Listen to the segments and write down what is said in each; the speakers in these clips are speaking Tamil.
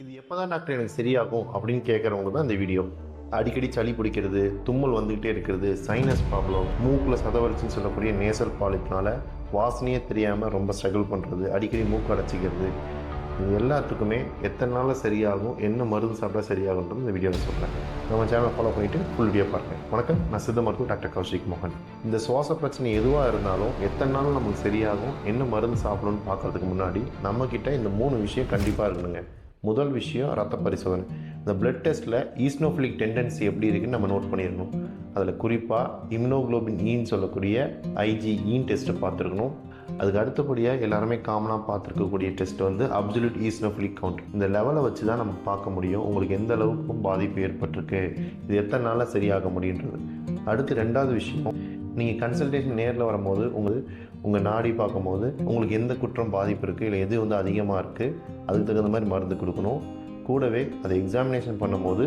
இது எப்போ தான் டாக்டர் எனக்கு சரியாகும் அப்படின்னு கேட்குறவங்க தான் இந்த வீடியோ. அடிக்கடி சளி பிடிக்கிறது, தும்மல் வந்துக்கிட்டே இருக்கிறது, சைனஸ் ப்ராப்ளம், மூக்கில் சதவரிச்சுன்னு சொல்லக்கூடிய நேசல் பாலிப்னால வாசனையே தெரியாமல் ரொம்ப ஸ்ட்ரகிள் பண்ணுறது, அடிக்கடி மூக்கு அடைச்சிக்கிறது, இது எல்லாத்துக்குமே எத்தனை நாளில் சரியாகும், என்ன மருந்து சாப்பிட்டா சரியாகுன்றது இந்த வீடியோவில் சொல்கிறேன். நம்ம சேனலை ஃபாலோ பண்ணிவிட்டு ஃபுல் வீடியோ பாருங்கள். வணக்கம், நான் சித்த மருத்துவர் டாக்டர் கௌஷிக் மோகன். இந்த சுவாச பிரச்சனை எதுவாக இருந்தாலும் எத்தனை நாள் நமக்கு சரியாகும், என்ன மருந்து சாப்பிடணும்னு பார்க்குறதுக்கு முன்னாடி நம்மக்கிட்ட இந்த 3 விஷயம் கண்டிப்பாக இருக்கணுங்க. முதல் விஷயம் ரத்த பரிசோதனை. இந்த பிளட் டெஸ்ட்டில் ஈஸ்னோஃபிலிக் டெண்டன்சி எப்படி இருக்குன்னு நம்ம நோட் பண்ணிடணும். அதில் குறிப்பாக இம்யூனோகுளோபின் ஈன்னு சொல்லக்கூடிய IgE டெஸ்ட்டை பார்த்துருக்கணும். அதுக்கு அடுத்தபடியாக எல்லாருமே காமனாக பார்த்துருக்கக்கூடிய டெஸ்ட் வந்து அப்சல்யூட் ஈஸ்னோஃபிலிக் கவுண்ட். இந்த லெவலை வச்சு தான் நம்ம பார்க்க முடியும் உங்களுக்கு எந்த அளவுக்கும் பாதிப்பு ஏற்பட்டிருக்கு, இது எத்தனை நாளில் சரியாக முடியுன்றது. அடுத்து 2வது விஷயம், நீங்கள் கன்சல்டேஷன் நேரில் வரும்போது உங்கள் நாடி பார்க்கும்போது உங்களுக்கு எந்த குற்றம் பாதிப்பு இருக்குது, இல்லை எது வந்து அதிகமாக இருக்குது, அதுக்கு தகுந்த மாதிரி மருந்து கொடுக்கணும். கூடவே அதை எக்ஸாமினேஷன் பண்ணும்போது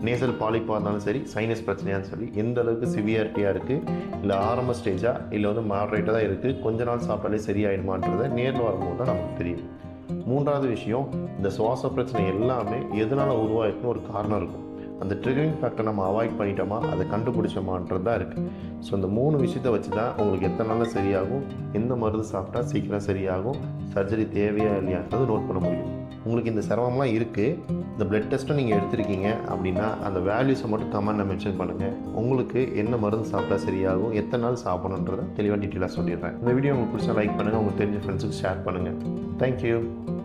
நேசல் பாலிப்பாக இருந்தாலும் சரி, சைனஸ் பிரச்சனையான்னு சொல்லி எந்த அளவுக்கு சிவியாரிட்டியாக இருக்குது, இல்லை ஆரம்ப ஸ்டேஜாக, இல்லை வந்து மாட்ரேட்டாக தான் இருக்குது, கொஞ்ச நாள் சாப்பிட்டாலே சரியாயிடுமான்றதை நேரில் வரும்போது தான் நமக்கு தெரியும். 3வது விஷயம், இந்த சுவாச பிரச்சனை எல்லாமே எதனால் உருவாயிருக்குன்னு ஒரு காரணம் இருக்கும். அந்த ட்ரிகரிங் ஃபேக்டர் நம்ம அவாய்ட் பண்ணிட்டோமா, அதை கண்டுபிடிச்சோமான்றது தான் இருக்குது. ஸோ இந்த 3 விஷயத்தை வச்சு தான் உங்களுக்கு எத்தனை நாளில் சரியாகும், எந்த மருந்து சாப்பிட்டா சீக்கிரம் சரியாகும், சர்ஜரி தேவையா இல்லையான்றது நோட் பண்ண முடியும். உங்களுக்கு இந்த சிரமம்லாம் இருக்குது, இந்த பிளட் டெஸ்ட்டும் நீங்கள் எடுத்திருக்கீங்க அப்படின்னா அந்த வேல்யூஸை மட்டும் கமெண்ட்டில் மென்ஷன் பண்ணுங்கள். உங்களுக்கு என்ன மருந்து சாப்பிட்டா சரியாகும், எத்தனை நாள் சாப்பிடணுன்றதை தெளிவாக டீட்டெயிலாக சொல்லிடுறேன். இந்த வீடியோ உங்களுக்கு பிடிச்சா லைக் பண்ணுங்கள், உங்களுக்கு தெரிஞ்ச ஃப்ரெண்ட்ஸுக்கு ஷேர் பண்ணுங்கள். தேங்க்யூ.